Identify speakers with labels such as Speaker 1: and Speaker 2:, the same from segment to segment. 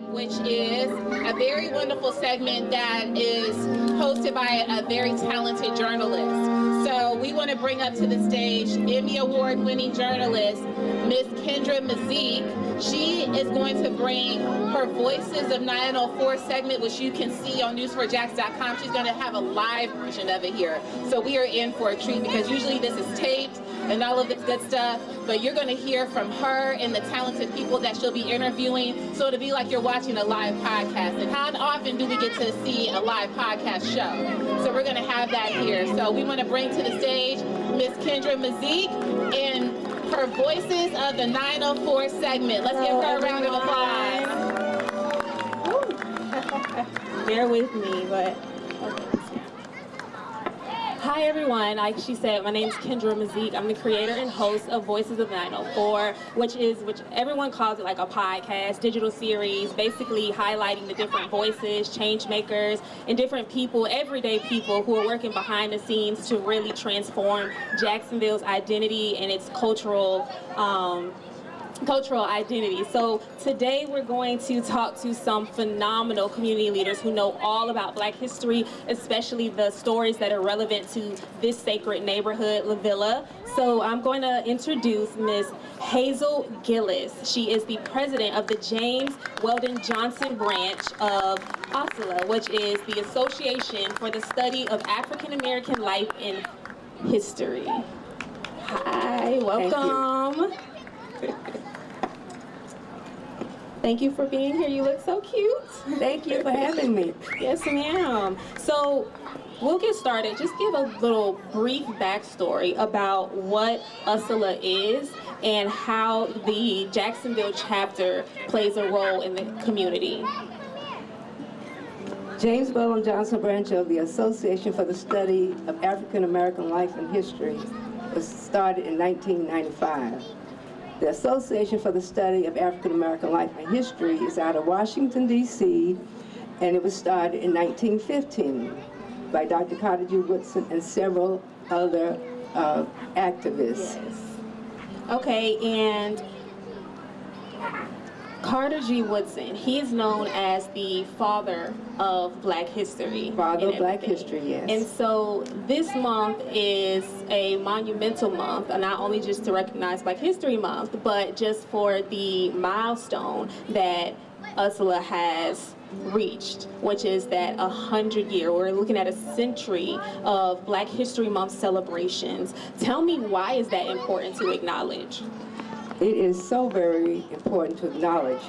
Speaker 1: Which is a very wonderful segment that is hosted by a very talented journalist. So we want to bring up to the stage Emmy Award-winning journalist, Miss Kendra Mazeke. She is going to bring her Voices of 904 segment, which you can see on news4jax.com. She's going to have a live version of it here. So we are in for a treat because usually this is taped and all of this good stuff, but you're going to hear from her and the talented people that she'll be interviewing. So it'll be like you're watching a live podcast. And how often do we get to see a live podcast show? So we're going to have that here. So we want to bring to the stage Miss Kendra Mazeke and her Voices of the 904 segment. Let's give her a round of applause.
Speaker 2: Bear with me, but hi everyone, like she said, my name is Kendra Mazeke. I'm the creator and host of Voices of 904, which everyone calls it like a podcast, digital series, basically highlighting the different voices, change makers, and different people, everyday people who are working behind the scenes to really transform Jacksonville's identity and its cultural identity. So today we're going to talk to some phenomenal community leaders who know all about Black history, especially the stories that are relevant to this sacred neighborhood, LaVilla. So I'm going to introduce Ms. Hazel Gillis. She is the president of the James Weldon Johnson branch of ASLA, which is the Association for the Study of African American Life and History. Hi, welcome. Thank you for being here. You look so cute.
Speaker 3: Thank you for having me.
Speaker 2: Yes, ma'am. So we'll get started. Just give a little brief backstory about what ASLA is and how the Jacksonville chapter plays a role in the community.
Speaker 3: James Weldon Johnson branch of the Association for the Study of African American Life and History was started in 1995. The Association for the Study of African American Life and History is out of Washington, D.C., and it was started in 1915 by Dr. Carter G. Woodson and several other activists.
Speaker 2: Yes. Okay, and Carter G. Woodson, he is known as the father of Black history.
Speaker 3: Father of Black history, yes.
Speaker 2: And so this month is a monumental month, not only just to recognize Black History Month, but just for the milestone that ASLA has reached, which is that 100-year, we're looking at a century of Black History Month celebrations. Tell me, why is that important to acknowledge?
Speaker 3: It is so very important to acknowledge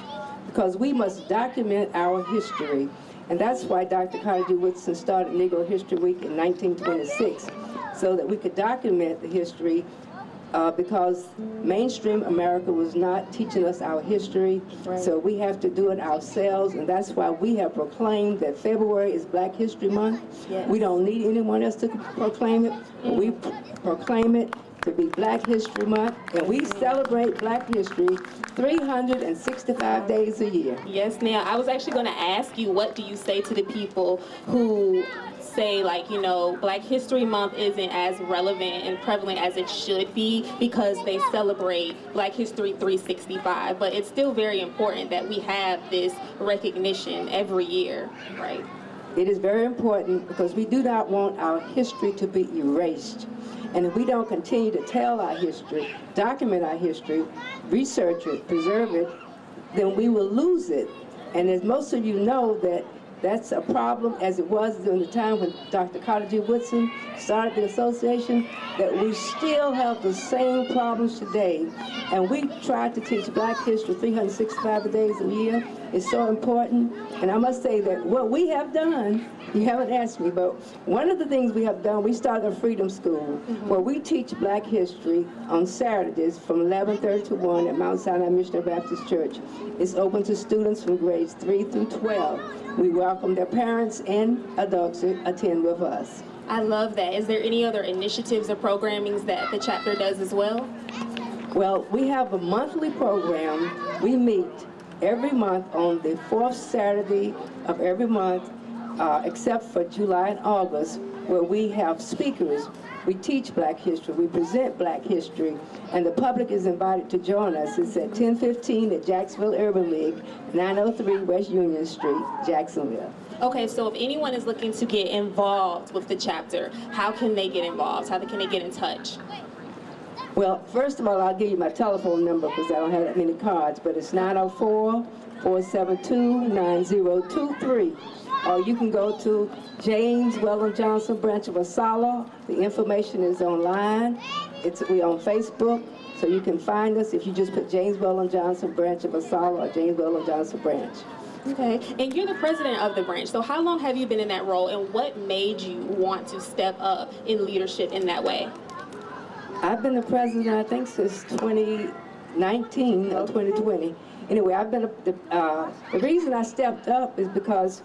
Speaker 3: because we must document our history, and that's why Dr. Carter G. Woodson started Negro History Week in 1926, so that we could document the history because mainstream America was not teaching us our history, right. So we have to do it ourselves, and that's why we have proclaimed that February is Black History Month. Yes. We don't need anyone else to proclaim it, but we proclaim it to be Black History Month, and we celebrate Black history 365 days a year.
Speaker 2: Yes, now I was actually going to ask you, what do you say to the people who say, like, you know, Black History Month isn't as relevant and prevalent as it should be because they celebrate Black History 365, but it's still very important that we have this recognition every year, right?
Speaker 3: It is very important because we do not want our history to be erased. And if we don't continue to tell our history, document our history, research it, preserve it, then we will lose it. And as most of you know, that's a problem, as it was during the time when Dr. Carter G. Woodson started the association, that we still have the same problems today. And we try to teach Black history 365 days a year. It's so important. And I must say that what we have done, you haven't asked me, but one of the things we have done, we started a Freedom School where we teach Black history on Saturdays from 11:30 to 1 at Mount Sinai Missionary Baptist Church. It's open to students from grades 3 through 12. We welcome their parents and adults to attend with us.
Speaker 2: I love that. Is there any other initiatives or programmings that the chapter does as well?
Speaker 3: Well, we have a monthly program. We meet every month on the fourth Saturday of every month, except for July and August, where we have speakers. We teach Black history, we present Black history, and the public is invited to join us. It's at 1015 at Jacksonville Urban League, 903 West Union Street, Jacksonville.
Speaker 2: Okay, so if anyone is looking to get involved with the chapter, how can they get involved? How can they get in touch?
Speaker 3: Well, first of all, I'll give you my telephone number because I don't have that many cards, but it's 904-472-9023. Or you can go to James Weldon Johnson branch of Asala. The information is online. We on Facebook, so you can find us if you just put James Weldon Johnson branch of Asala or James Weldon Johnson branch.
Speaker 2: Okay, and you're the president of the branch, so how long have you been in that role, and what made you want to step up in leadership in that way?
Speaker 3: I've been the president, I think, since 2019 or 2020. Anyway, I've been the reason I stepped up is because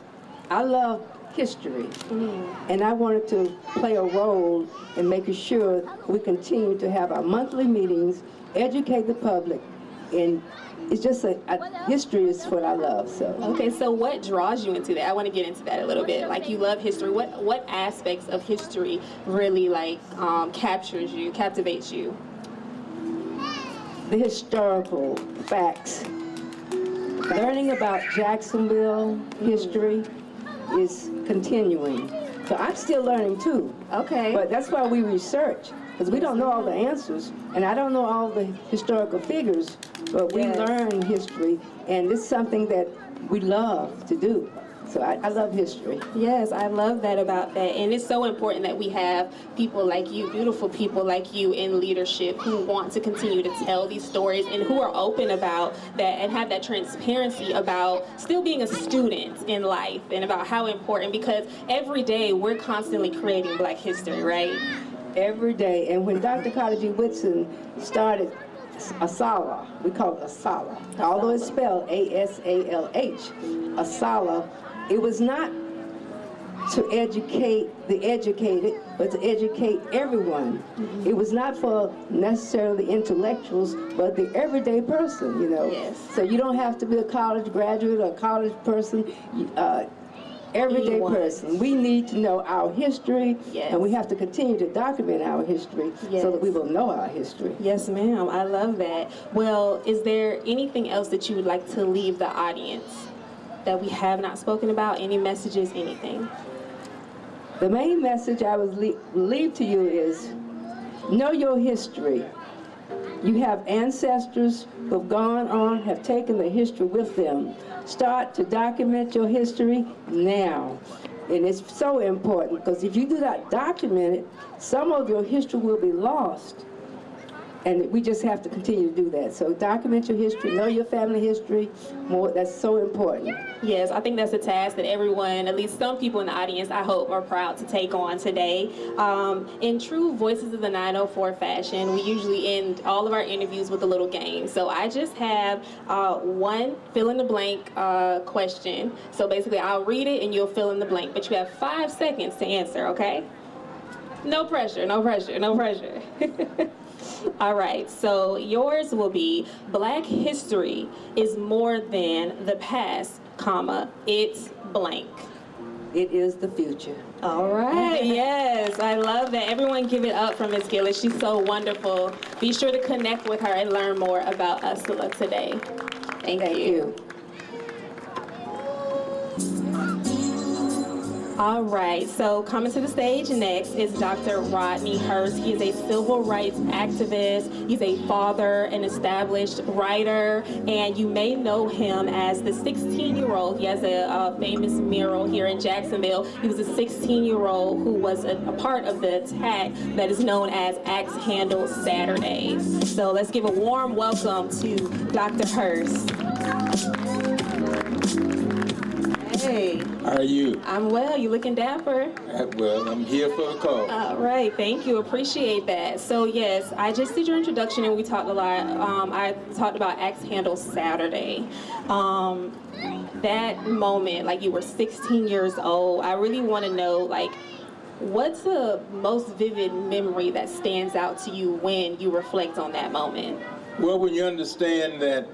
Speaker 3: I love history, and I wanted to play a role in making sure we continue to have our monthly meetings, educate the public, and it's just history is what I love. So.
Speaker 2: Okay, so what draws you into that? I want to get into that a little bit. Like, you love history. What aspects of history really captivates you?
Speaker 3: The historical facts. Learning about Jacksonville history is continuing. So I'm still learning too.
Speaker 2: Okay.
Speaker 3: But that's why we research, because we don't know all the answers, and I don't know all the historical figures, but we learn history, and it's something that we love to do. So I love history.
Speaker 2: Yes, I love that about that. And it's so important that we have people like you, beautiful people like you in leadership who want to continue to tell these stories and who are open about that and have that transparency about still being a student in life and about how important, because every day we're constantly creating Black history, right?
Speaker 3: Every day. And when Dr. Carter G. Woodson started Asala, we call it Asala, although it's spelled A-S-A-L-H, Asala, it was not to educate the educated, but to educate everyone. It was not for necessarily intellectuals, but the everyday person, you know.
Speaker 2: Yes.
Speaker 3: So you don't have to be a college graduate or a college person, everyday person. We need to know our history, and we have to continue to document our history so that we will know our history.
Speaker 2: Yes, ma'am. I love that. Well, is there anything else that you would like to leave the audience that we have not spoken about? Any messages, anything?
Speaker 3: The main message I would leave to you is know your history. You have ancestors who have gone on, have taken the history with them. Start to document your history now. And it's so important, because if you do not document it, some of your history will be lost. And we just have to continue to do that. So document your history, know your family history more. That's so important.
Speaker 2: Yes, I think that's a task that everyone, at least some people in the audience, I hope, are proud to take on today. In true Voices of the 904 fashion, we usually end all of our interviews with a little game. So I just have one fill-in-the-blank question. So basically, I'll read it and you'll fill in the blank. But you have 5 seconds to answer, okay? No pressure, no pressure, no pressure. All right, so yours will be Black history is more than the past, comma, it's blank.
Speaker 3: It is the future.
Speaker 2: All right, yes, I love that. Everyone give it up for Ms. Gillis. She's so wonderful. Be sure to connect with her and learn more about USALA today. Thank you. All right, so coming to the stage next is Dr. Rodney Hurst. He is a civil rights activist. He's a father, an established writer, and you may know him as the 16-year-old. He has a famous mural here in Jacksonville. He was a 16-year-old who was a part of the attack that is known as Axe Handle Saturdays. So let's give a warm welcome to Dr. Hurst. Hey.
Speaker 4: How are you?
Speaker 2: I'm well. You looking dapper?
Speaker 4: Well, I'm here for the call.
Speaker 2: All right. Thank you. Appreciate that. So, yes, I just did your introduction and we talked a lot. I talked about Axe Handle Saturday. That moment, like you were 16 years old, I really want to know, like, what's the most vivid memory that stands out to you when you reflect on that moment?
Speaker 4: Well, when you understand that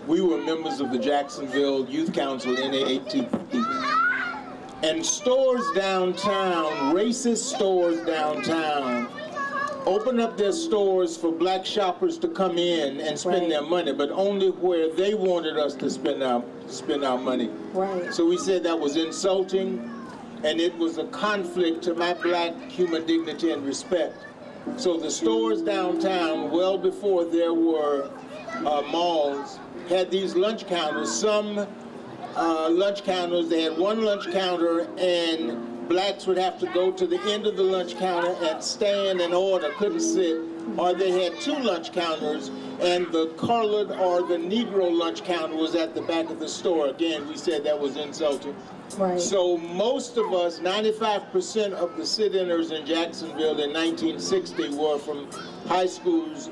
Speaker 4: we were members of the Jacksonville Youth Council, NAATP, And stores downtown, racist stores downtown, open up their stores for black shoppers to come in and spend their money, but only where they wanted us to spend our money.
Speaker 2: Right.
Speaker 4: So we said that was insulting, and it was a conflict to my black human dignity and respect. So the stores downtown, well before there were malls, had these lunch counters. Some lunch counters, they had one lunch counter, and blacks would have to go to the end of the lunch counter and stand and order, couldn't sit. Or they had two lunch counters, and the colored or the Negro lunch counter was at the back of the store. Again, we said that was insulting.
Speaker 2: Right.
Speaker 4: So most of us, 95% of the sit-inners in Jacksonville in 1960 were from high schools,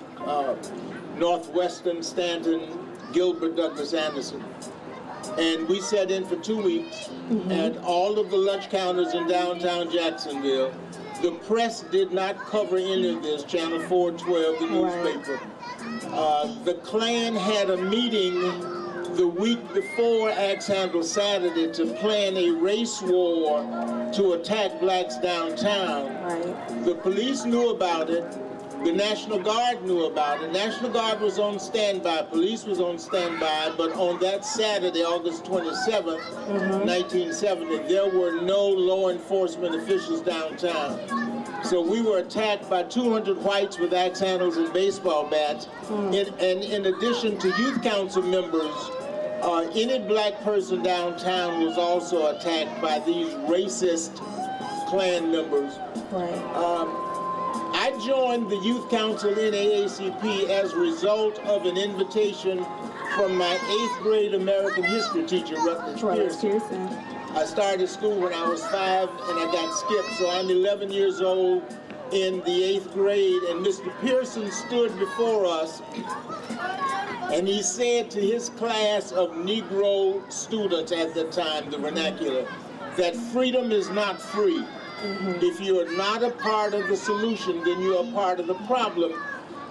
Speaker 4: Northwestern, Stanton, Gilbert, Douglas, Anderson. And we sat in for 2 weeks at all of the lunch counters in downtown Jacksonville. The press did not cover any of this, Channel 412, the newspaper. The Klan had a meeting the week before Axe Handle Saturday to plan a race war to attack blacks downtown.
Speaker 2: Right.
Speaker 4: The police knew about it. The National Guard knew about it. National Guard was on standby. Police was on standby. But on that Saturday, August 27th, 1970, there were no law enforcement officials downtown. So we were attacked by 200 whites with axe handles and baseball bats. And in addition to youth council members, any black person downtown was also attacked by these racist Klan members.
Speaker 2: Right.
Speaker 4: I joined the Youth Council NAACP as a result of an invitation from my 8th grade American history teacher, Rutledge Pearson. I started school when I was 5 and I got skipped, so I'm 11 years old in the 8th grade, and Mr. Pearson stood before us and he said to his class of Negro students at the time, the vernacular, that freedom is not free. If you're not a part of the solution, then you're a part of the problem.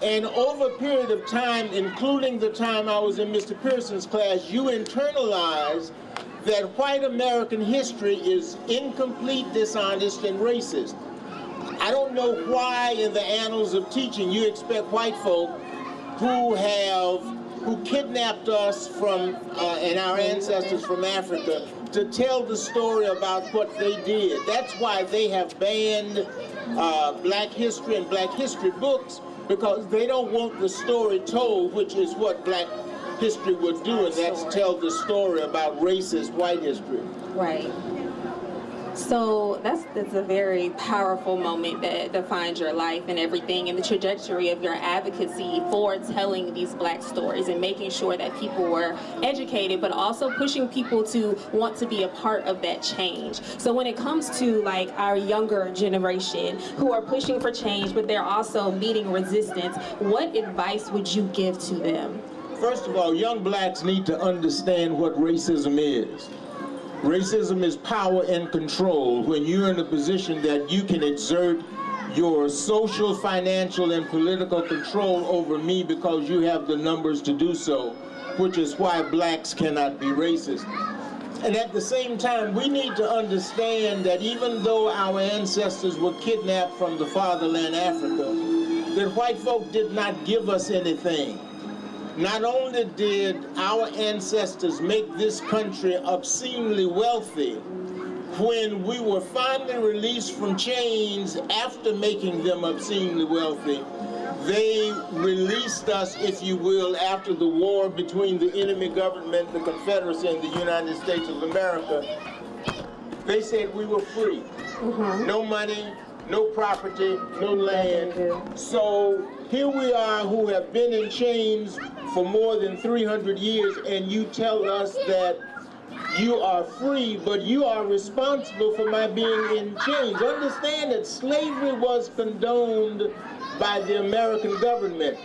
Speaker 4: And over a period of time, including the time I was in Mr. Pearson's class, you internalize that white American history is incomplete, dishonest, and racist. I don't know why in the annals of teaching you expect white folk who kidnapped us from and our ancestors from Africa to tell the story about what they did. That's why they have banned black history and black history books, because they don't want the story told, which is what black history would do, and that's tell the story about racist white history.
Speaker 2: Right. So that's a very powerful moment that defines your life and everything, and the trajectory of your advocacy for telling these black stories and making sure that people were educated, but also pushing people to want to be a part of that change. So when it comes to like our younger generation who are pushing for change, but they're also meeting resistance, what advice would you give to them?
Speaker 4: First of all, young blacks need to understand what racism is. Racism is power and control. When you're in a position that you can exert your social, financial, and political control over me because you have the numbers to do so, which is why blacks cannot be racist. And at the same time, we need to understand that even though our ancestors were kidnapped from the fatherland Africa, that white folk did not give us anything. Not only did our ancestors make this country obscenely wealthy, when we were finally released from chains after making them obscenely wealthy, they released us, if you will, after the war between the enemy government, the Confederacy, and the United States of America. They said we were free. No money, no property, no land. So here we are who have been in chains for more than 300 years, and you tell us that you are free, but you are responsible for my being in chains. Understand that slavery was condoned by the American government.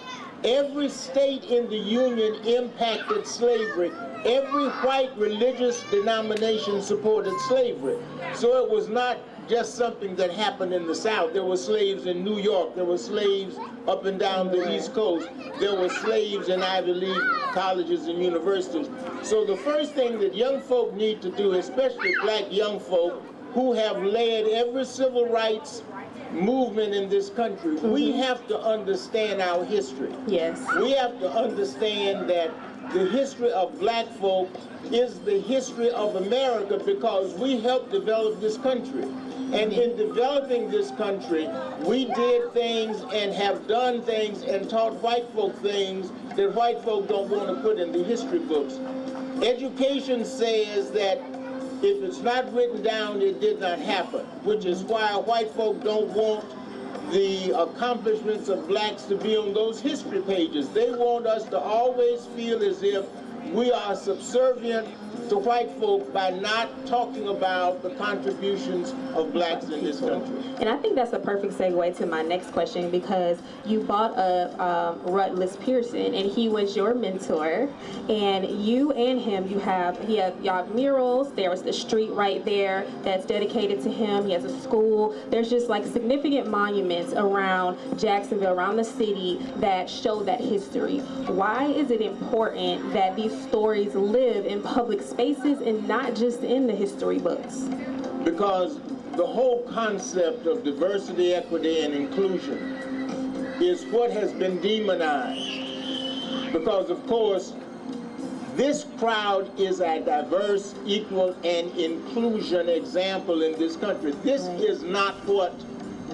Speaker 4: Every state in the Union impacted slavery. Every white religious denomination supported slavery. So it was not just something that happened in the South. There were slaves in New York. There were slaves up and down the East Coast. There were slaves in Ivy League colleges and universities. So the first thing that young folk need to do, especially black young folk who have led every civil rights movement in this country, we have to understand our history.
Speaker 2: Yes.
Speaker 4: We have to understand that the history of black folk is the history of America, because we helped develop this country. And in developing this country, we did things and have done things and taught white folk things that white folk don't want to put in the history books. Education says that if it's not written down, it did not happen, which is why white folk don't want the accomplishments of blacks to be on those history pages. They want us to always feel as if we are subservient to white folk by not talking about the contributions of blacks in this country.
Speaker 2: And I think that's a perfect segue to my next question, because you brought up Rutledge Pearson, and he was your mentor, and you and him, he had y'all murals. There was the street right there that's dedicated to him. He has a school. There's just like significant monuments around Jacksonville, around the city, that show that history. Why is it important that these stories live in public spaces and not just in the history books?
Speaker 4: Because the whole concept of diversity, equity, and inclusion is what has been demonized. Because, of course, this crowd is a diverse, equal, and inclusion example in this country. This is not what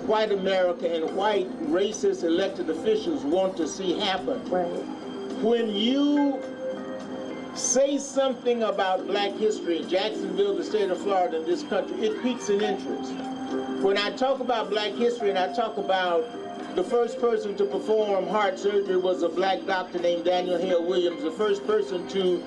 Speaker 4: white America and white racist elected officials want to see happen.
Speaker 2: Right.
Speaker 4: When you say something about black history in Jacksonville, the state of Florida, in this country, it piques an interest. When I talk about black history and I talk about the first person to perform heart surgery was a black doctor named Daniel Hale Williams. The first person to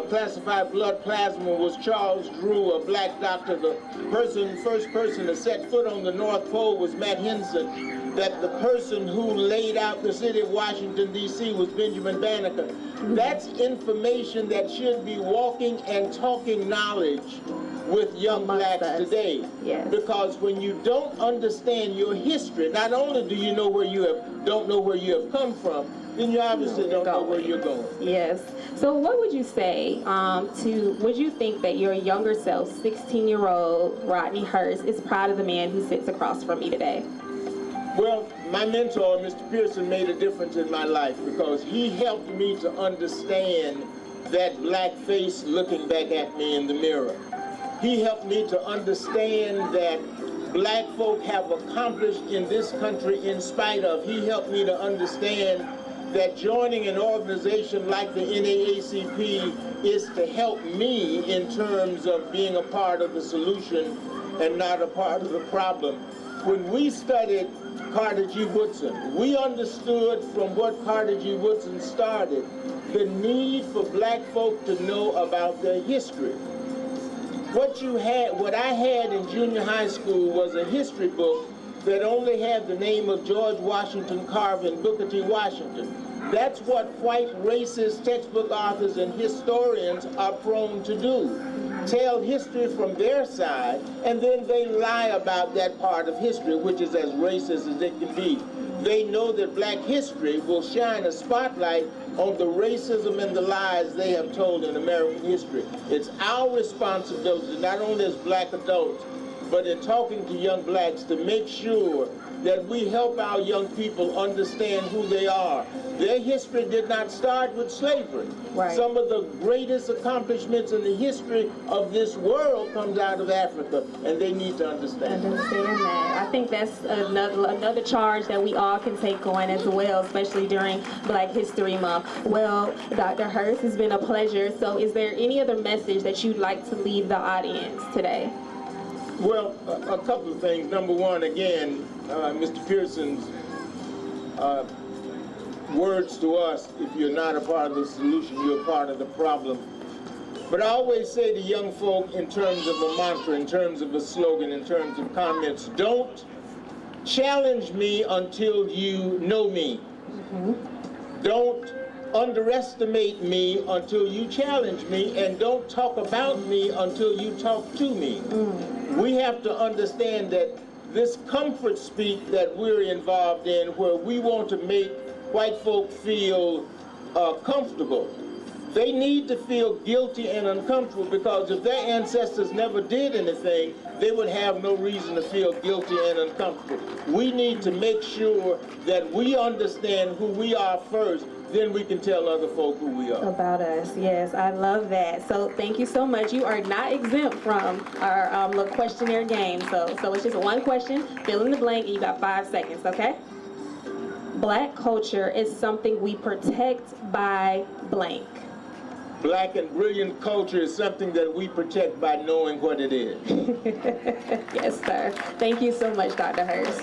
Speaker 4: classify blood plasma was Charles Drew, a black doctor. The first person to set foot on the North Pole was Matt Henson. That the person who laid out the city of Washington, D.C. was Benjamin Banneker. That's information that should be walking and talking knowledge with young blacks today.
Speaker 2: Yes.
Speaker 4: Because when you don't understand your history, not only do you know where you don't know where you have come from, then you obviously don't know where you're going.
Speaker 2: Yes. So what would you say would you think that your younger self, 16-year-old Rodney Hurst, is proud of the man who sits across from me today?
Speaker 4: Well, my mentor, Mr. Pearson, made a difference in my life because he helped me to understand that black face looking back at me in the mirror. He helped me to understand that black folk have accomplished in this country in spite of. He helped me to understand that joining an organization like the NAACP is to help me in terms of being a part of the solution and not a part of the problem. When we studied Carter G. Woodson, we understood from what Carter G. Woodson started the need for black folk to know about their history. What I had in junior high school was a history book that only had the name of George Washington Carver and Booker T. Washington. That's what white racist textbook authors and historians are prone to do. Tell history from their side, and then they lie about that part of history, which is as racist as it can be. They know that black history will shine a spotlight on the racism and the lies they have told in American history. It's our responsibility, not only as black adults, but in talking to young blacks, to make sure that we help our young people understand who they are. Their history did not start with slavery.
Speaker 2: Right.
Speaker 4: Some of the greatest accomplishments in the history of this world comes out of Africa, and they need to understand
Speaker 2: that. I think that's another charge that we all can take on as well, especially during Black History Month. Well, Dr. Hurst, it's been a pleasure. So is there any other message that you'd like to leave the audience today?
Speaker 4: Well, a couple of things. Number one, again, Mr. Pearson's words to us: if you're not a part of the solution, you're a part of the problem. But I always say to young folk, in terms of a mantra, in terms of a slogan, in terms of comments, don't challenge me until you know me. Don't underestimate me until you challenge me, and don't talk about me until you talk to me. We have to understand that this comfort speak that we're involved in, where we want to make white folk feel comfortable, they need to feel guilty and uncomfortable, because if their ancestors never did anything, they would have no reason to feel guilty and uncomfortable. We need to make sure that we understand who we are first, then we can tell other folk who we are.
Speaker 2: About us, yes, I love that. So thank you so much. You are not exempt from our little questionnaire game. So it's just one question, fill in the blank, and you got 5 seconds, okay? Black culture is something we protect by blank.
Speaker 4: Black and brilliant culture is something that we protect by knowing what it is.
Speaker 2: Yes, sir. Thank you so much, Dr. Hurst.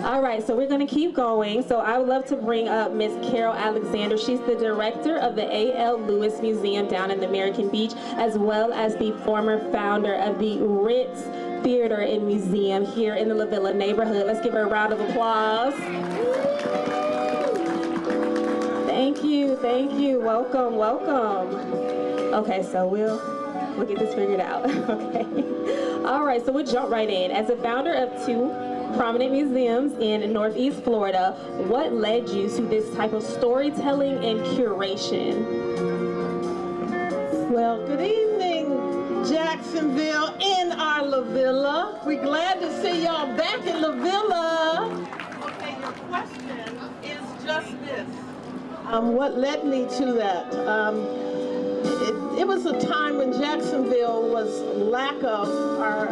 Speaker 2: All right, so we're going to keep going. So I would love to bring up Miss Carol Alexander. She's the director of the A.L. Lewis Museum down in the American Beach, as well as the former founder of the Ritz Theater and Museum here in the LaVilla neighborhood. Let's give her a round of applause. Thank you, welcome. Okay, so we'll get this figured out, okay. All right, so we'll jump right in. As a founder of 2 prominent museums in Northeast Florida, what led you to this type of storytelling and curation?
Speaker 5: Well, good evening, Jacksonville and our LaVilla. We're glad to see y'all back in LaVilla. Okay, your question is just this. What led me to that? It was a time when Jacksonville was lack of, our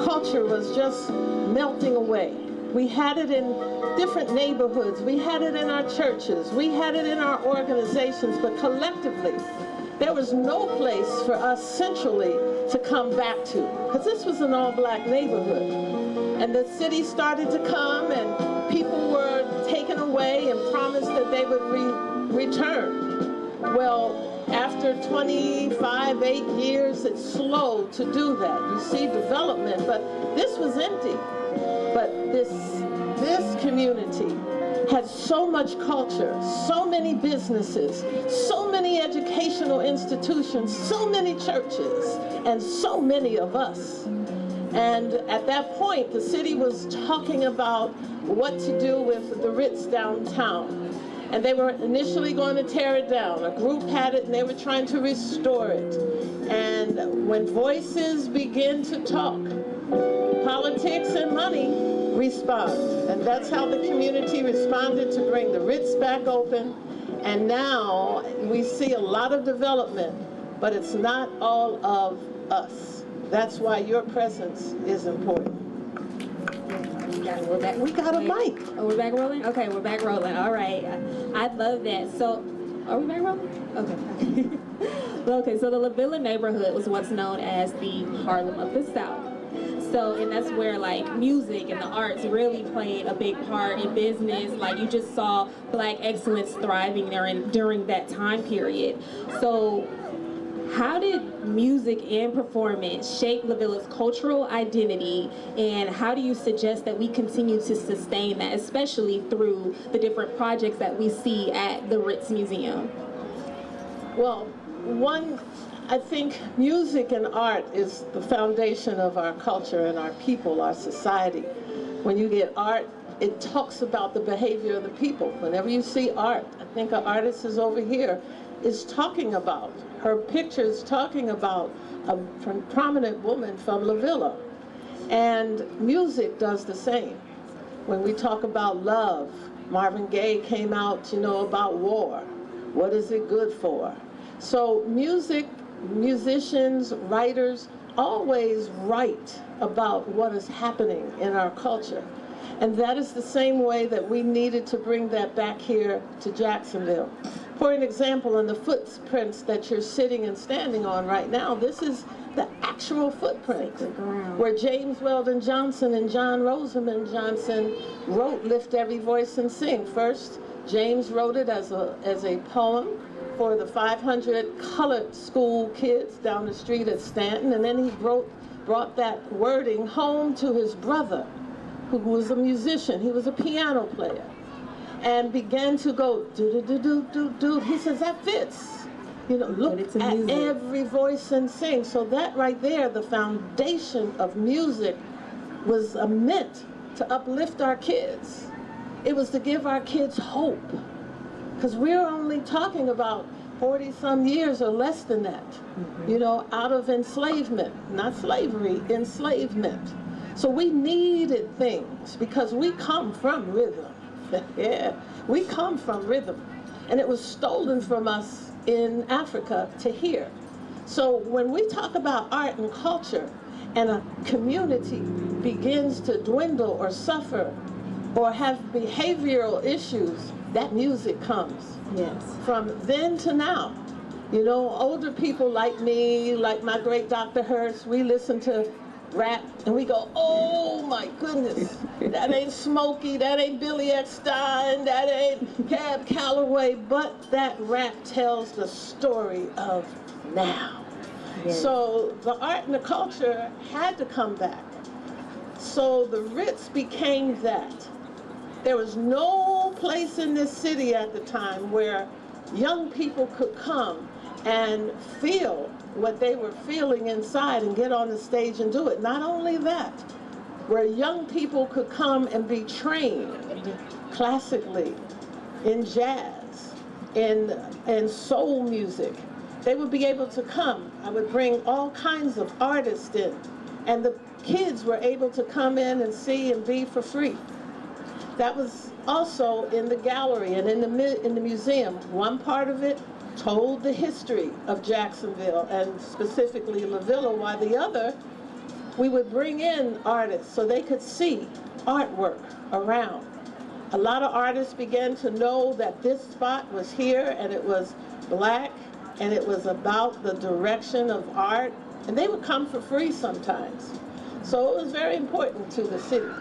Speaker 5: culture was just melting away. We had it in different neighborhoods. We had it in our churches. We had it in our organizations, but collectively, there was no place for us centrally to come back to, because this was an all-black neighborhood. And the city started to come, and people were taken away and promised that they would return. Well, after 8 years, it's slow to do that. You see development, but this was empty. But this community had so much culture, so many businesses, so many educational institutions, so many churches, and so many of us. And at that point, the city was talking about what to do with the Ritz downtown. And they were initially going to tear it down. A group had it, and they were trying to restore it. And when voices begin to talk, politics and money respond. And that's how the community responded to bring the Ritz back open. And now we see a lot of development, but it's not all of us. That's why your presence is important.
Speaker 2: We're back.
Speaker 5: We got a mic.
Speaker 2: Oh, we're back rolling? Okay, we're back rolling. All right. I love that. So, are we back rolling? Okay. Okay, so the LaVilla neighborhood was once known as the Harlem of the South. So, and that's where like music and the arts really played a big part in business. Like you just saw Black excellence thriving there during that time period. So, how did music and performance shape LaVilla's cultural identity, and how do you suggest that we continue to sustain that, especially through the different projects that we see at the Ritz Museum?
Speaker 5: Well, I think music and art is the foundation of our culture and our people, our society. When you get art, it talks about the behavior of the people. Whenever you see art, I think an artist is over here, is talking about, her pictures talking about a prominent woman from LaVilla. And music does the same. When we talk about love, Marvin Gaye came out, about war. What is it good for? So music, musicians, writers always write about what is happening in our culture. And that is the same way that we needed to bring that back here to Jacksonville. For an example, in the footprints that you're sitting and standing on right now, this is the actual footprint where James Weldon Johnson and John Rosamond Johnson wrote Lift Every Voice and Sing. First, James wrote it as a poem for the 500 colored school kids down the street at Stanton, and then he brought that wording home to his brother, who was a musician. He was a piano player. and began to go do. He says, that fits. You know, look at every voice and sing. So that right there, the foundation of music was meant to uplift our kids. It was to give our kids hope. Because we're only talking about 40-some years or less than that, you know, out of enslavement, not slavery, enslavement. So we needed things because we come from rhythm. Yeah, we come from rhythm. And it was stolen from us in Africa to here. So when we talk about art and culture and a community begins to dwindle or suffer or have behavioral issues, that music comes.
Speaker 2: Yes.
Speaker 5: From then to now. You know, older people like me, like my great Dr. Hurst, we listen to rap and we go, oh my goodness, that ain't Smokey, that ain't Billy X. Stein, that ain't Cab Calloway, but that rap tells the story of now. Yes. So the art and the culture had to come back. So the Ritz became that. There was no place in this city at the time where young people could come and feel what they were feeling inside and get on the stage and do it. Not only that, where young people could come and be trained classically in jazz, in soul music. They would be able to come. I would bring all kinds of artists in, and the kids were able to come in and see and be for free. That was also in the gallery and in the museum. One part of it told the history of Jacksonville and specifically LaVilla, while the other, we would bring in artists so they could see artwork around. A lot of artists began to know that this spot was here and it was Black and it was about the direction of art, and they would come for free sometimes. So it was very important to the city.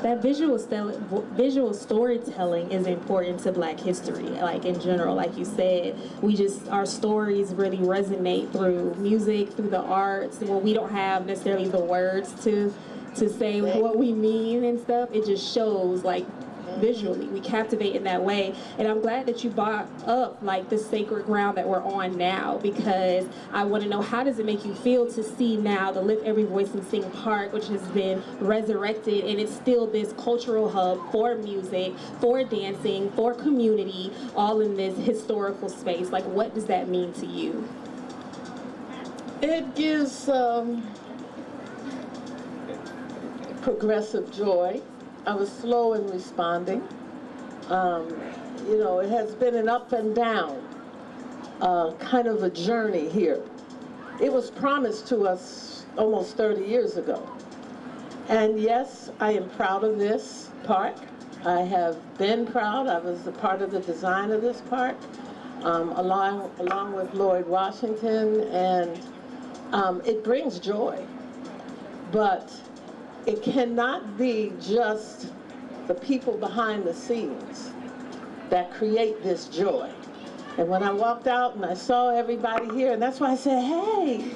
Speaker 2: That visual storytelling is important to Black history, like in general. Like you said, our stories really resonate through music, through the arts, where we don't have necessarily the words to say what we mean and stuff. It just shows, like, visually. We captivate in that way. And I'm glad that you brought up, like, the sacred ground that we're on now, because I want to know, how does it make you feel to see now the Lift Every Voice and Sing Park, which has been resurrected, and it's still this cultural hub for music, for dancing, for community, all in this historical space? Like, what does that mean to you?
Speaker 5: It gives progressive joy. I was slow in responding. You know, it has been an up and down kind of a journey here. It was promised to us almost 30 years ago. And yes, I am proud of this park. I have been proud. I was a part of the design of this park, along with Lloyd Washington, and it brings joy. But it cannot be just the people behind the scenes that create this joy. And when I walked out and I saw everybody here, and that's why I said, hey,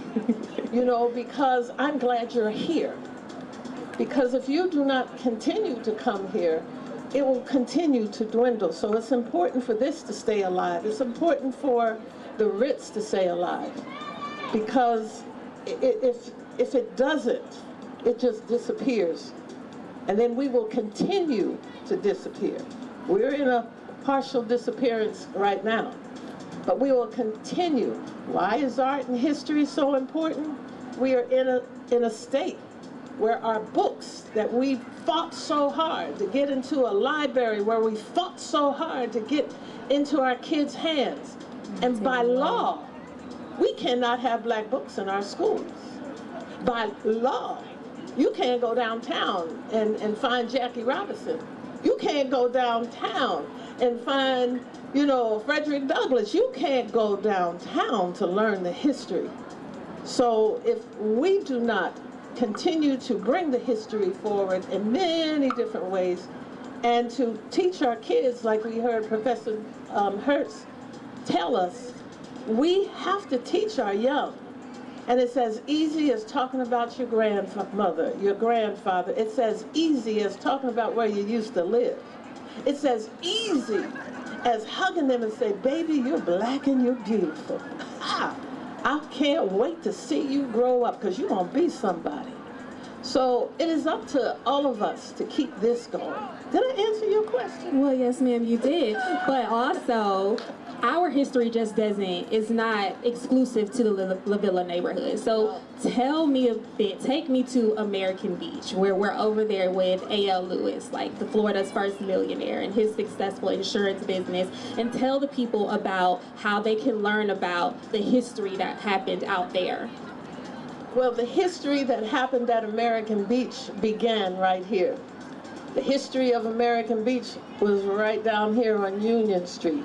Speaker 5: you know, because I'm glad you're here. Because if you do not continue to come here, it will continue to dwindle. So it's important for this to stay alive. It's important for the Ritz to stay alive. Because if it doesn't, it just disappears. And then we will continue to disappear. We're in a partial disappearance right now, but we will continue. Why is art and history so important? We are in a state where our books that we fought so hard to get into a library, where we fought so hard to get into our kids' hands, and by law, we cannot have Black books in our schools. By law, you can't go downtown and find Jackie Robinson. You can't go downtown and find, you know, Frederick Douglass. You can't go downtown to learn the history. So if we do not continue to bring the history forward in many different ways, and to teach our kids, like we heard Professor Hurst tell us, we have to teach our young. And it's as easy as talking about your grandmother, your grandfather. It's as easy as talking about where you used to live. It's as easy as hugging them and say, baby, you're black and you're beautiful. I can't wait to see you grow up because you're going to be somebody. So it is up to all of us to keep this going. Did I answer your question?
Speaker 2: Well, yes, ma'am, you did. But also, our history just is not exclusive to the LaVilla neighborhood. So tell me a bit, take me to American Beach, where we're over there with A.L. Lewis, like the Florida's first millionaire and his successful insurance business, and tell the people about how they can learn about the history that happened out there.
Speaker 5: Well, the history that happened at American Beach began right here. The history of American Beach was right down here on Union Street.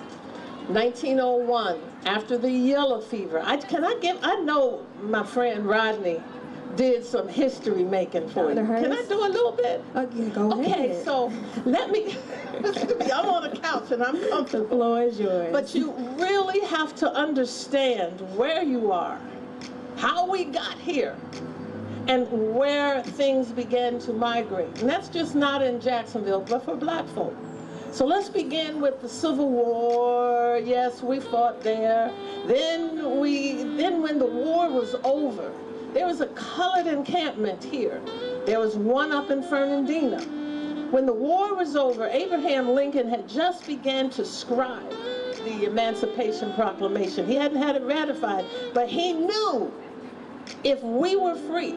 Speaker 5: 1901, after the yellow fever. I know my friend Rodney did some history making for you. Can I do a little bit?
Speaker 2: Okay, go ahead.
Speaker 5: Okay, so let me, I'm on the couch and I'm comfortable.
Speaker 2: The floor is yours.
Speaker 5: But you really have to understand where you are, how we got here, and where things began to migrate. And that's just not in Jacksonville, but for black folk. So let's begin with the Civil War. Yes, we fought there. Then when the war was over, there was a colored encampment here. There was one up in Fernandina. When the war was over, Abraham Lincoln had just began to scribe the Emancipation Proclamation. He hadn't had it ratified, but he knew if we were free,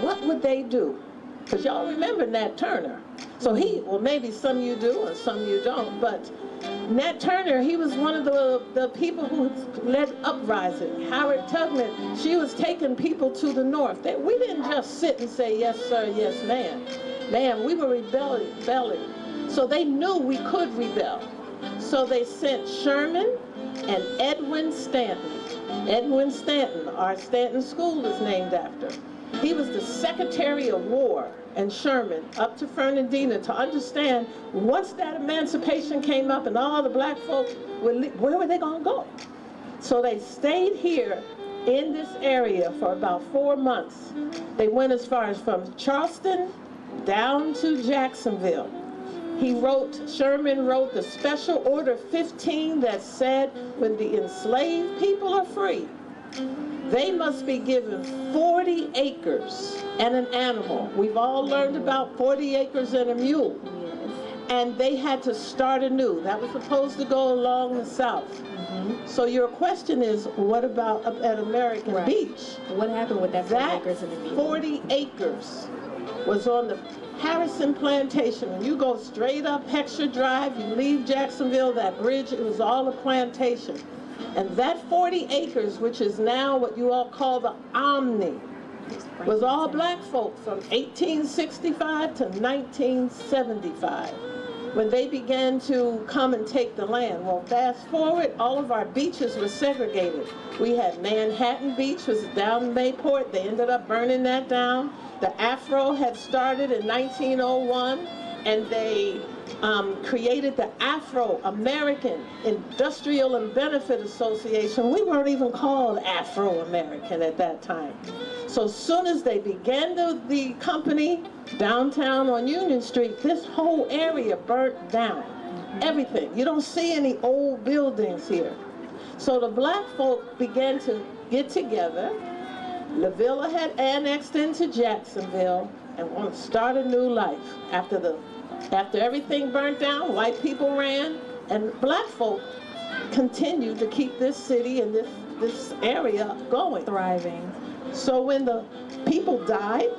Speaker 5: what would they do? Because y'all remember Nat Turner. So well, maybe some you do and some you don't, but Nat Turner, he was one of the people who led uprising. Harriet Tubman, she was taking people to the north. We didn't just sit and say, yes, sir, yes, ma'am. Ma'am, we were rebelling. So they knew we could rebel. So they sent Sherman and Edwin Stanton. Edwin Stanton, our Stanton School is named after. He was the Secretary of War, and Sherman up to Fernandina to understand once that emancipation came up and all the black folk, where were they going to go? So they stayed here in this area for about 4 months. They went as far as from Charleston down to Jacksonville. Sherman wrote the Special Order 15 that said when the enslaved people are free, they must be given 40 acres and an animal. We've all learned about 40 acres and a mule. And they had to start anew. That was supposed to go along the south. So your question is, what about up at American Beach?
Speaker 2: What happened with that 40 acres and a mule?
Speaker 5: 40 acres was on the Harrison Plantation. When you go straight up Heckscher Drive, you leave Jacksonville, that bridge, it was all a plantation. And that 40 acres, which is now what you all call the Omni, was all black folk from 1865 to 1975, when they began to come and take the land. Well, fast forward, all of our beaches were segregated. We had Manhattan Beach, was down in Mayport. They ended up burning that down. The Afro had started in 1901, and they created the Afro-American Industrial and Benefit Association. We weren't even called Afro-American at that time. So as soon as they began the company downtown on Union Street, this whole area burnt down. Everything. You don't see any old buildings here. So the black folk began to get together. LaVilla had annexed into Jacksonville and wanted to start a new life. After everything burnt down, white people ran, and black folk continued to keep this city and this area going.
Speaker 2: Thriving.
Speaker 5: So when the people died,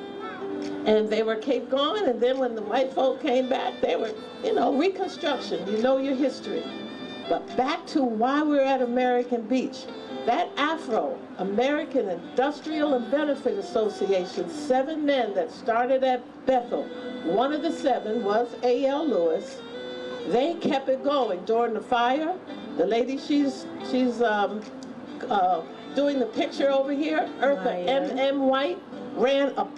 Speaker 5: and they were kept going, and then when the white folk came back, they were, Reconstruction, your history. But back to why we're at American Beach. That Afro-American Industrial and Benefit Association, 7 men that started at Bethel. One of the 7 was A.L. Lewis. They kept it going during the fire. The lady, she's doing the picture over here, Eartha M.M. White, ran up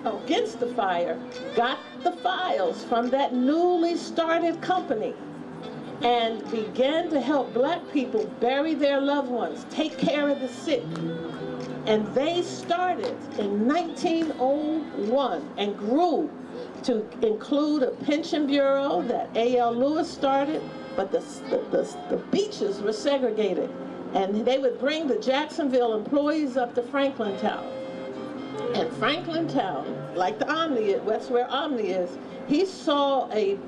Speaker 5: against the fire, got the files from that newly started company, and began to help black people bury their loved ones, take care of the sick. And they started in 1901 and grew to include a pension bureau that A.L. Lewis started, but the beaches were segregated. And they would bring the Jacksonville employees up to Franklintown. And Franklintown, like the Omni, that's where Omni is, he saw a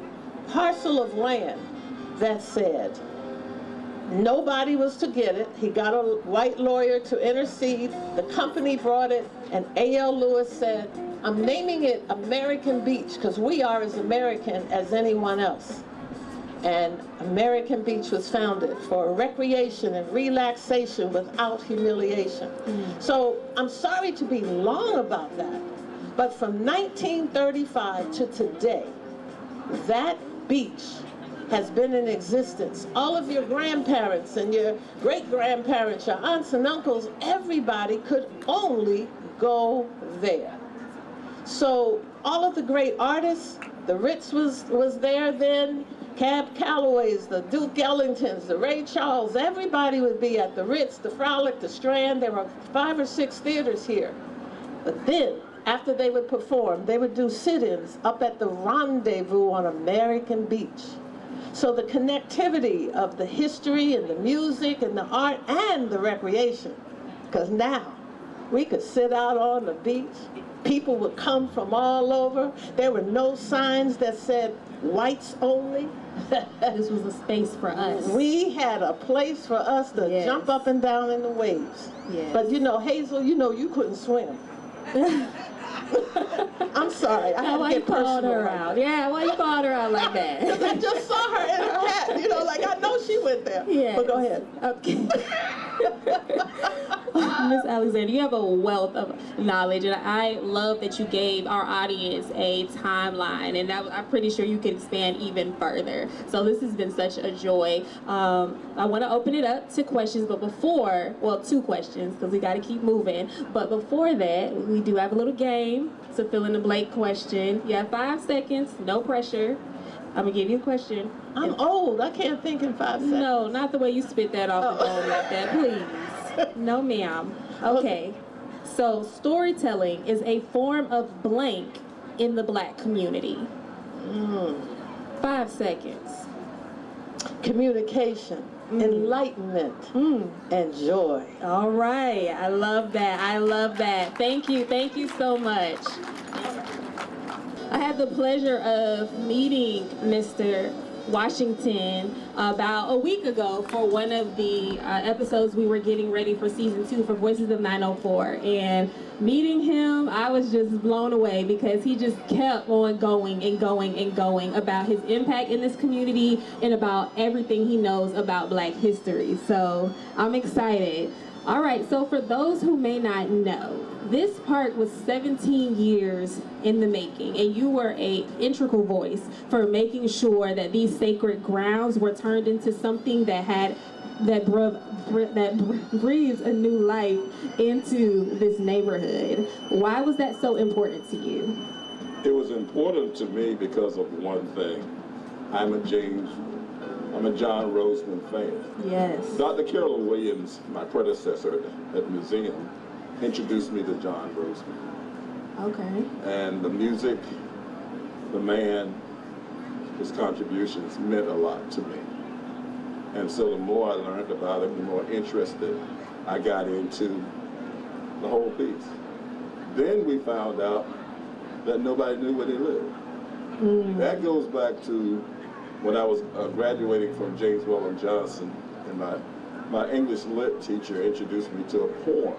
Speaker 5: parcel of land that said nobody was to get it. He got a white lawyer to intercede. The company brought it, and A.L. Lewis said, I'm naming it American Beach because we are as American as anyone else. And American Beach was founded for recreation and relaxation without humiliation. So I'm sorry to be long about that, but from 1935 to today, that beach has been in existence. All of your grandparents and your great-grandparents, your aunts and uncles, everybody could only go there. So all of the great artists, the Ritz was there then, Cab Calloway's, the Duke Ellingtons, the Ray Charles, everybody would be at the Ritz, the Frolic, the Strand. There were 5 or 6 theaters here. But then, after they would perform, they would do sit-ins up at the Rendezvous on American Beach. So the connectivity of the history and the music and the art and the recreation, because now we could sit out on the beach. People would come from all over. There were no signs that said whites only.
Speaker 2: This was a space for us.
Speaker 5: We had a place for us to jump up and down in the waves.
Speaker 2: Yes.
Speaker 5: But you know, Hazel, you know you couldn't swim. I'm sorry, I had to get personal.
Speaker 2: Her out. Yeah, why you called her out like that?
Speaker 5: Because I just saw her in her hat, you know, like I know she went there.
Speaker 2: Yeah.
Speaker 5: But go ahead.
Speaker 2: Okay. Miss Alexander, you have a wealth of knowledge, and I love that you gave our audience a timeline, and I'm pretty sure you can expand even further. So this has been such a joy. I want to open it up to questions, but before, well, 2 questions, because we got to keep moving. But before that, we do have a little game. It's a fill in the blank question. You have 5 seconds, no pressure. I'm gonna give you a question.
Speaker 5: I'm old, I can't think in 5 seconds.
Speaker 2: No, not the way you spit that off the dome like that, please. No, ma'am. Okay. So storytelling is a form of blank in the Black community. 5 seconds.
Speaker 5: Communication, enlightenment, and joy.
Speaker 2: All right. I love that. I love that. Thank you. Thank you so much. I had the pleasure of meeting Mr. Washington about a week ago for one of the episodes we were getting ready for season 2 for Voices of 904, and meeting him, I was just blown away because he just kept on going and going and going about his impact in this community and about everything he knows about Black history. So I'm excited. All right, so for those who may not know, this park was 17 years in the making, and you were an integral voice for making sure that these sacred grounds were turned into something that breathes a new life into this neighborhood. Why was that so important to you?
Speaker 6: It was important to me because of one thing. I'm a John Roseman fan.
Speaker 2: Yes.
Speaker 6: Dr. Carolyn Williams, my predecessor at the museum, introduced me to John Roseman.
Speaker 2: Okay.
Speaker 6: And the music, the man, his contributions meant a lot to me. And so the more I learned about him, the more interested I got into the whole piece. Then we found out that nobody knew where he lived. That goes back to when I was graduating from James Weldon Johnson, and my English lit teacher introduced me to a poem.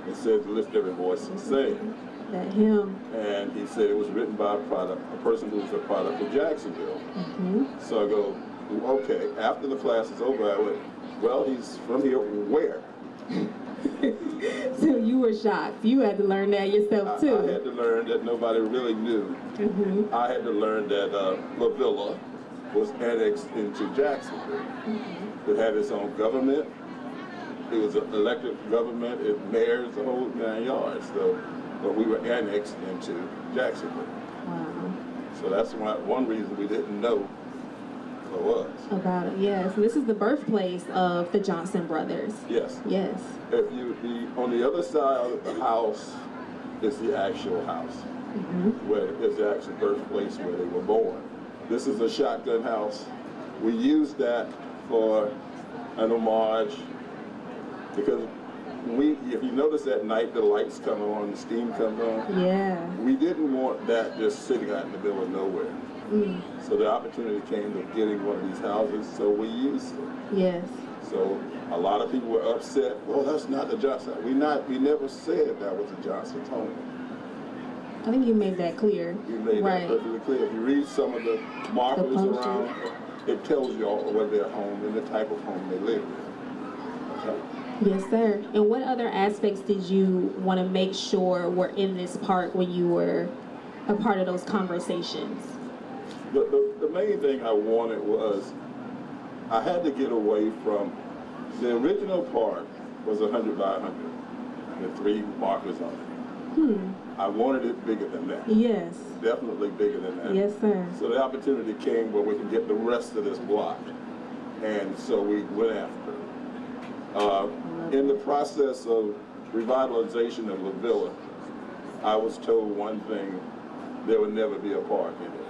Speaker 6: It said, "Lift every voice and sing."
Speaker 2: That hymn.
Speaker 6: And he said it was written by a person who was a product of Jacksonville. So I go, okay, after the class is over, I went, well, he's from here, where?
Speaker 2: So you were shocked. You had to learn that yourself too.
Speaker 6: I had to learn that nobody really knew. I had to learn that LaVilla was annexed into Jacksonville. It had its own government. It was an elected government, mayors, the whole 9 yards. So, but we were annexed into Jacksonville.
Speaker 2: Wow.
Speaker 6: So that's one reason we didn't know what it was.
Speaker 2: About it, yes. This is the birthplace of the Johnson brothers.
Speaker 6: Yes.
Speaker 2: Yes.
Speaker 6: If on the other side of the house is the actual house. where is the actual birthplace where they were born. This is a shotgun house. We used that for an homage because if you notice at night the lights come on, the steam comes on.
Speaker 2: Yeah.
Speaker 6: We didn't want that just sitting out in the middle of nowhere. So the opportunity came of getting one of these houses, so we used it.
Speaker 2: Yes.
Speaker 6: So a lot of people were upset. Well, that's not the Johnson. We never said that was the Johnson's home.
Speaker 2: I think you made that clear.
Speaker 6: You made that perfectly clear. If you read some of the markers around, it tells you all where their home and the type of home they live in. Okay.
Speaker 2: Yes, sir. And what other aspects did you want to make sure were in this park when you were a part of those conversations?
Speaker 6: The main thing I wanted was I had to get away from the original park was 100 by 100 with 3 markers on it. I wanted it bigger than that.
Speaker 2: Yes.
Speaker 6: Definitely bigger than that.
Speaker 2: Yes, sir.
Speaker 6: So the opportunity came where we can get the rest of this block. And so we went after it. In the process of revitalization of LaVilla, I was told one thing, there would never be a park in it.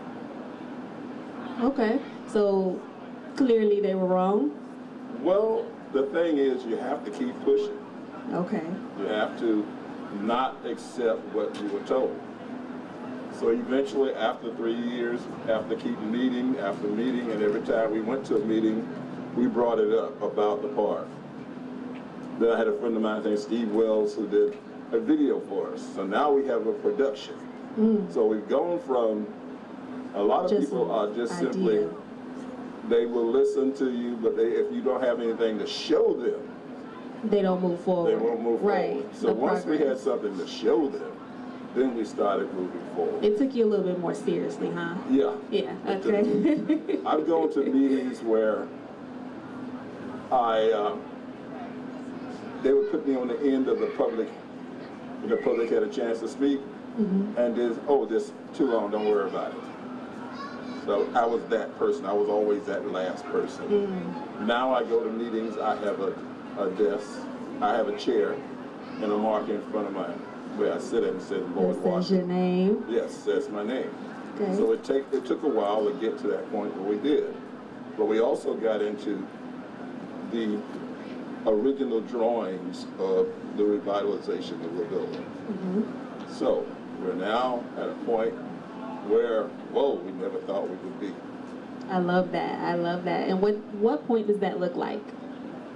Speaker 2: Okay. So clearly they were wrong?
Speaker 6: Well, the thing is you have to keep pushing.
Speaker 2: Okay.
Speaker 6: You have to not accept what you were told. So eventually, after 3 years, after keeping meeting after meeting, and every time we went to a meeting, we brought it up about the park. Then I had a friend of mine named Steve Wells who did a video for us. So now we have a production. So we've gone from, a lot of people are just simply, they will listen to you, but if you don't have anything to show them,
Speaker 2: they don't move forward.
Speaker 6: They won't move
Speaker 2: forward.
Speaker 6: So once we had something to show them, then we started moving forward.
Speaker 2: It took you a little bit more seriously, huh?
Speaker 6: Yeah.
Speaker 2: Yeah, okay.
Speaker 6: I've gone to meetings where they would put me on the end of the public, when the public had a chance to speak, and this too long, don't worry about it. So I was that person. I was always that last person. Now I go to meetings, I have a desk, I have a chair, and a marker in front of mine where I sit and say, Lord Washington.
Speaker 2: That's your name?
Speaker 6: Yes, that's my name.
Speaker 2: Okay.
Speaker 6: So it took a while to get to that point where we did. But we also got into the original drawings of the revitalization of LaVilla. So we're now at a point where, whoa, we never thought we would be.
Speaker 2: I love that. I love that. And what point does that look like?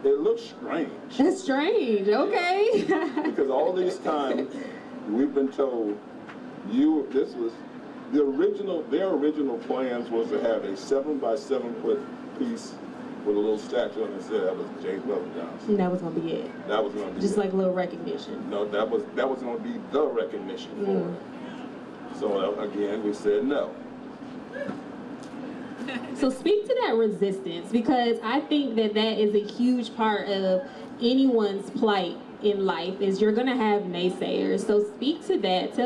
Speaker 6: It looks strange.
Speaker 2: That's strange. Okay.
Speaker 6: Because all these times we've been told this was their original plans was to have a 7 by 7 foot piece with a little statue on it that said that was James Weldon Johnson.
Speaker 2: That was gonna be it.
Speaker 6: That was gonna be
Speaker 2: just
Speaker 6: it.
Speaker 2: like a little recognition.
Speaker 6: No, that was gonna be the recognition for it. So again, we said no.
Speaker 2: So speak to that resistance, because I think that is a huge part of anyone's plight in life, is you're gonna have naysayers. So speak to that,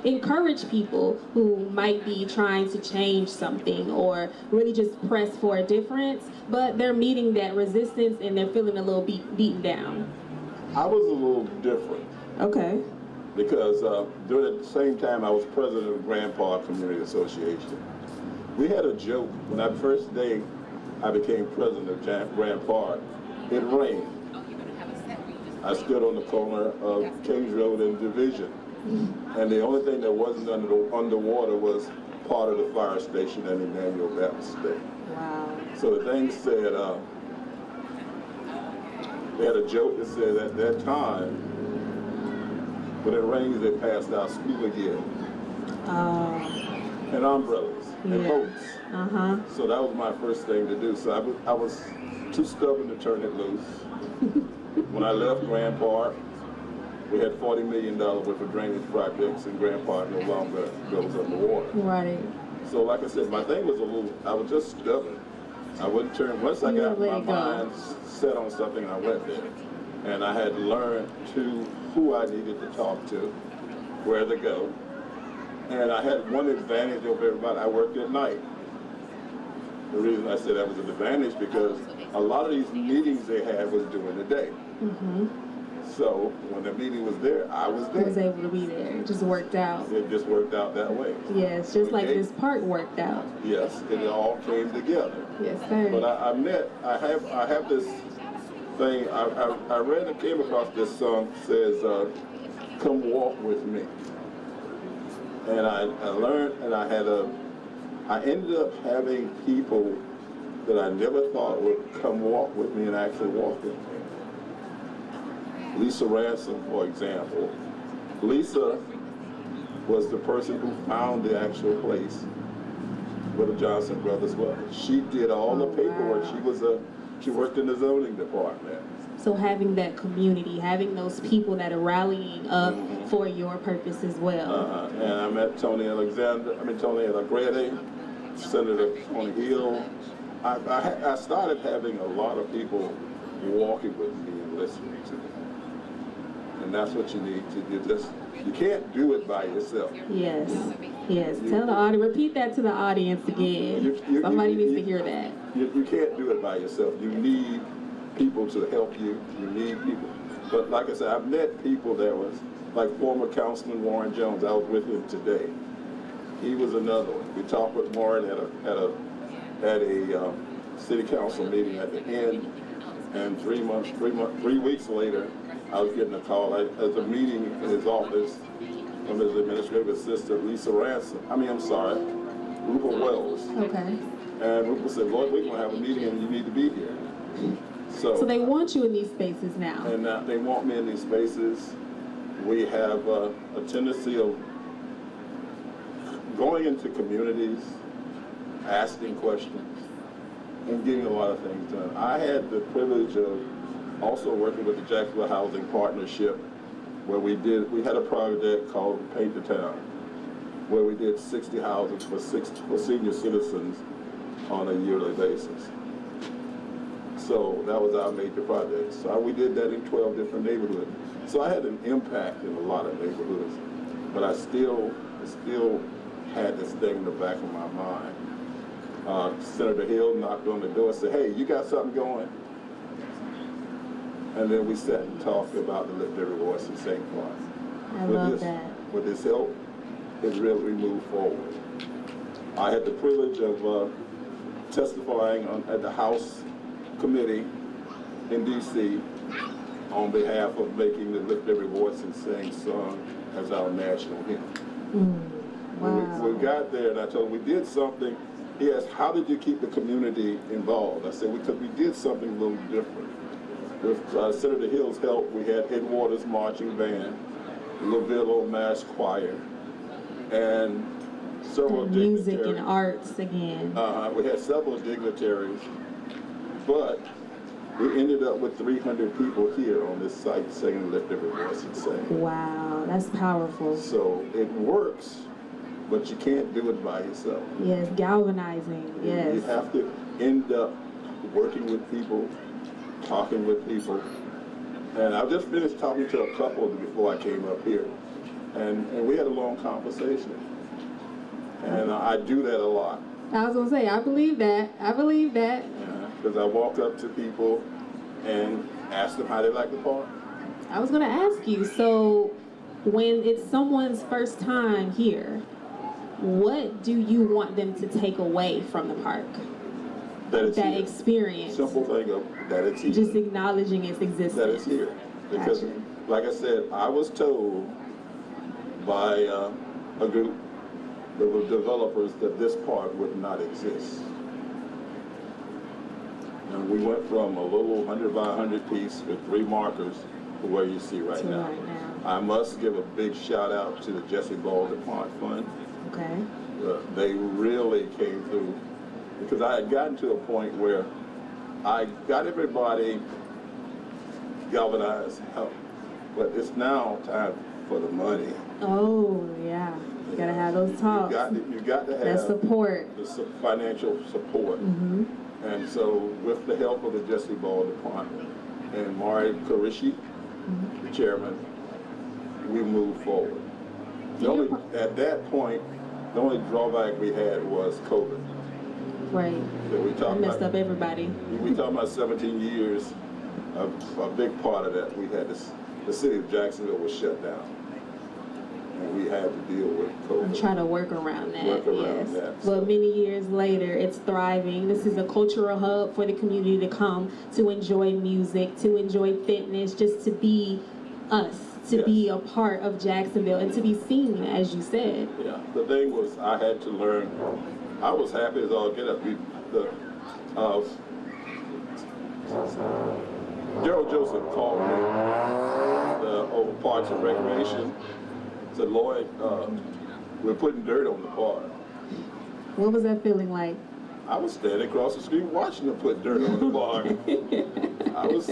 Speaker 2: encourage people who might be trying to change something or really just press for a difference, but they're meeting that resistance and they're feeling a little beaten down.
Speaker 6: I was a little different.
Speaker 2: Okay.
Speaker 6: Because during the same time I was president of Grand Park Community Association. We had a joke when that first day I became president of Grand Park. It rained. I stood on the corner of Kings Road and Division, and the only thing that wasn't underwater was part of the fire station and Emmanuel Baptist State.
Speaker 2: Wow.
Speaker 6: So the thing said, they had a joke that said at that time, when it rains, they passed out scuba gear and umbrellas and boats. So that was my first thing to do. So I was too stubborn to turn it loose. When I left Grand Park, we had $40 million worth of drainage projects, and Grand Park no longer goes underwater.
Speaker 2: Right.
Speaker 6: So like I said, my thing was I was just stubborn. I wouldn't turn, once I got my mind set on something, I went there. And I had learned who I needed to talk to, where to go. And I had one advantage over everybody. I worked at night. The reason I said that was an advantage because a lot of these meetings they had was during the day. So when the meeting was there, I was there.
Speaker 2: I was able to be there. It just worked out.
Speaker 6: It just worked out that way.
Speaker 2: Yes, just like this park worked out.
Speaker 6: Yes, it all came together.
Speaker 2: Yes, sir.
Speaker 6: But I have this thing. I read and came across this song that says, "Come walk with me." And I learned, and I ended up having people that I never thought would come walk with me and actually walk with me. Lisa Ransom, for example. Lisa was the person who found the actual place where the Johnson brothers was. She did all the paperwork.
Speaker 2: Wow.
Speaker 6: She worked in the zoning department.
Speaker 2: So having that community, having those people that are rallying up for your purpose as well.
Speaker 6: And I met Tony Allegretti, Senator Tony Hill. I started having a lot of people walking with me and listening to me. And that's what you need to do. You can't do it by yourself.
Speaker 2: Yes, yes. Tell the audience, repeat that to the audience again. Somebody needs to hear that.
Speaker 6: You can't do it by yourself. You need people to help you. You need people. But like I said, I've met people that was, like former Councilman Warren Jones. I was with him today. He was another one. We talked with Warren at a city council meeting at the end, and 3 weeks later, I was getting a call at a meeting in his office from his administrative assistant, Rupert Wells.
Speaker 2: Okay.
Speaker 6: And Rupert said, "Lord, we're going to have a meeting and you need to be here."
Speaker 2: So they want you in these spaces now.
Speaker 6: And they want me in these spaces. We have a tendency of going into communities, asking questions, and getting a lot of things done. I had the privilege of also working with the Jacksonville Housing Partnership, where we had a project called Paint the Town, where we did 60 houses for senior citizens on a yearly basis. So that was our major project. So we did that in 12 different neighborhoods. So I had an impact in a lot of neighborhoods, but I still had this thing in the back of my mind. Senator Hill knocked on the door and said, "Hey, you got something going?" And then we sat and talked about the Lift Every Voice in St. Clair.
Speaker 2: I love that.
Speaker 6: With his help, it's really moved forward. I had the privilege of testifying at the House Committee in D.C. on behalf of making the Lift Every Voice and Sing song as our national hymn.
Speaker 2: Wow.
Speaker 6: When we got there, and I told him we did something. He asked, "How did you keep the community involved?" I said, "Because we did something a little different. With Senator Hill's help, we had Headwaters Marching Band, LaVilla Mass Choir, and several dignitaries.
Speaker 2: Music and arts again.
Speaker 6: We had several dignitaries, but we ended up with 300 people here on this site singing Lift Every Voice and Sing.
Speaker 2: Wow, that's powerful.
Speaker 6: So it works, but you can't do it by yourself.
Speaker 2: Yes, galvanizing, yes.
Speaker 6: You have to end up working with people, talking with people. And I just finished talking to a couple before I came up here. And we had a long conversation. And I do that a lot.
Speaker 2: I was gonna say, I believe that. I believe that.
Speaker 6: Because I walk up to people and ask them how they like the park.
Speaker 2: I was gonna ask you, so when it's someone's first time here, what do you want them to take away from the park? That experience.
Speaker 6: Simple thing of that it's here.
Speaker 2: Just acknowledging its existence.
Speaker 6: That it's here. Because,
Speaker 2: Gotcha.
Speaker 6: like I said, I was told by a group of developers that this park would not exist. And we went from a little 100 by 100 piece with 3 markers to where you see right now. I must give a big shout out to the Jesse Ball DuPont Fund.
Speaker 2: Okay.
Speaker 6: They really came through, because I had gotten to a point where I got everybody galvanized, but it's now time for the money.
Speaker 2: Oh, yeah. You gotta have those talks.
Speaker 6: You got to have
Speaker 2: that support.
Speaker 6: The financial support.
Speaker 2: Mm-hmm.
Speaker 6: And so with the help of the Jesse Ball Department and Mari Kurishi, the chairman, we moved forward. At that point, the only drawback we had was COVID.
Speaker 2: Right. That messed up everybody.
Speaker 6: We talking about 17 years. A big part of that, we had to the city of Jacksonville was shut down. And we had to deal with COVID.
Speaker 2: And try to work around that.
Speaker 6: Work around
Speaker 2: yes.
Speaker 6: that.
Speaker 2: But many years later, it's thriving. This is a cultural hub for the community to come to enjoy music, to enjoy fitness, just to be us, to be a part of Jacksonville, and to be seen, as you said.
Speaker 6: Yeah. The thing was, I had to learn. I was happy as all get up. Gerald Joseph called me over Parks and Recreation. Said, Lloyd, we're putting dirt on the park.
Speaker 2: What was that feeling like?
Speaker 6: I was standing across the street watching them put dirt on the park. I was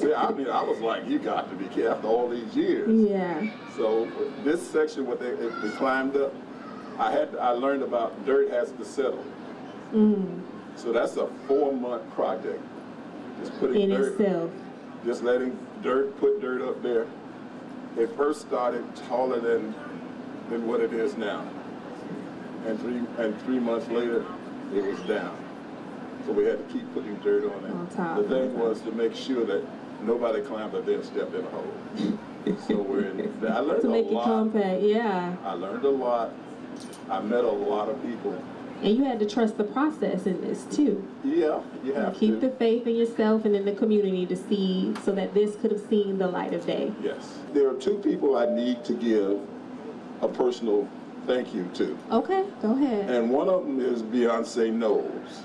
Speaker 6: like, you got to be careful after all these years.
Speaker 2: Yeah.
Speaker 6: So this section, what they climbed up, I learned about dirt has to settle. So that's a 4-month project. Just putting
Speaker 2: in
Speaker 6: dirt,
Speaker 2: itself.
Speaker 6: just letting put dirt up there. It first started taller than what it is now. And 3 months later, it was down. So we had to keep putting dirt on it.
Speaker 2: On top.
Speaker 6: The thing was to make sure that nobody climbed up there and stepped in a hole. So we're in. I learned
Speaker 2: to make
Speaker 6: a lot.
Speaker 2: it compact, yeah.
Speaker 6: I learned a lot. I met a lot of people.
Speaker 2: And you had to trust the process in this too.
Speaker 6: Yeah, you have to.
Speaker 2: Keep the faith in yourself and in the community to see, so that this could have seen the light of day.
Speaker 6: Yes. There are 2 people I need to give a personal thank you to.
Speaker 2: Okay, go ahead.
Speaker 6: And one of them is Beyonce Knowles.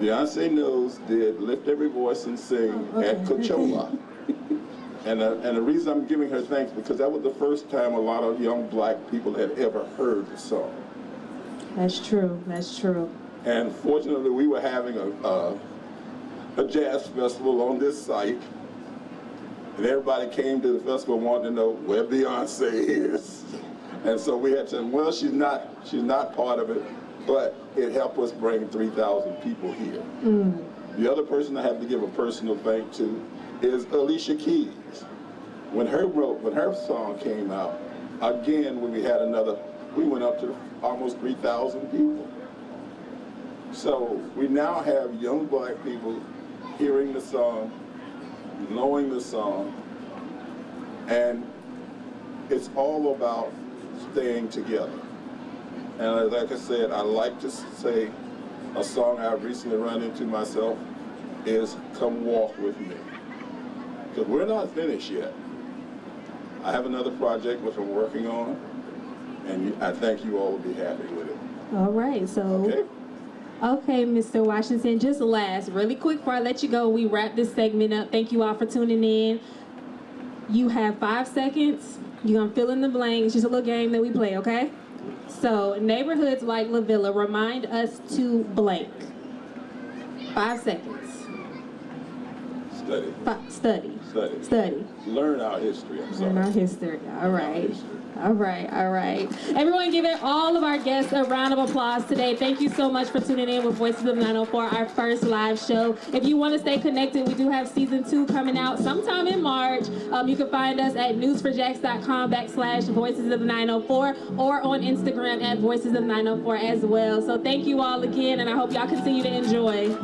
Speaker 6: Beyonce Knowles did Lift Every Voice and Sing at Coachella. And the reason I'm giving her thanks, because that was the first time a lot of young black people had ever heard the song.
Speaker 2: That's true, that's true.
Speaker 6: And fortunately, we were having a jazz festival on this site, and everybody came to the festival wanting to know where Beyonce is. And so we had to, well, she's not part of it, but it helped us bring 3,000 people here. The other person I have to give a personal thank to is Alicia Keys. When her song came out, again, when we went up to almost 3,000 people. So we now have young black people hearing the song, knowing the song, and it's all about staying together. And like I said, I like to say a song I've recently run into myself is Come Walk With Me. Because we're not finished yet. I have another project which I'm working on, and I think you all will be happy with it.
Speaker 2: All right, so. Okay, Mr. Washington, just last, really quick before I let you go, we wrap this segment up. Thank you all for tuning in. You have 5 seconds. You're going to fill in the blank. It's just a little game that we play, okay? So, neighborhoods like LaVilla remind us to blank. 5 seconds.
Speaker 6: Study.
Speaker 2: Study.
Speaker 6: Learn our history.
Speaker 2: Learn our history. All right. All right. Everyone give it all of our guests a round of applause today. Thank you so much for tuning in with Voices of 904, our first live show. If you want to stay connected, we do have season 2 coming out sometime in March. You can find us at news4jax.com/Voices of 904 or on Instagram at Voices of 904 as well. So thank you all again, and I hope y'all continue to enjoy.